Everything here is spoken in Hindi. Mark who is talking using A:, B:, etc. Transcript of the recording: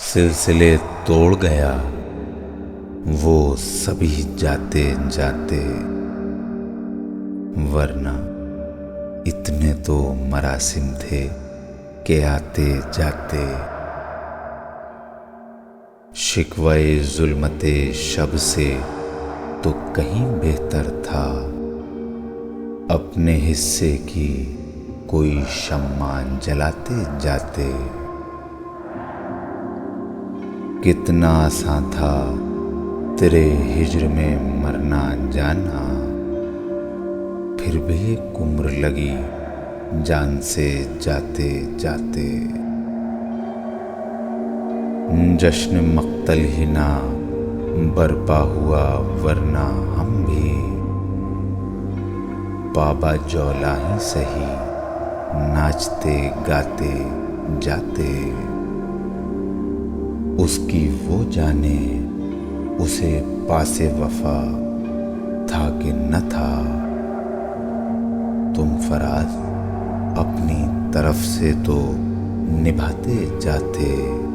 A: सिलसिले तोड़ गया वो सभी जाते जाते, वरना इतने तो मरासिम थे के आते जाते। शिकवाए जुल्मते शब से तो कहीं बेहतर था, अपने हिस्से की कोई शम्मा जलाते जाते। कितना आसान था तेरे हिज्र में मरना जाना, फिर भी एक उम्र लगी जान से जाते जाते। जश्न मक्तल ही ना बरपा हुआ, वरना हम भी बाबा जौला ही सही नाचते गाते जाते। उसकी वो जाने उसे पासे वफा था कि न था, तुम फराज अपनी तरफ से तो निभाते जाते।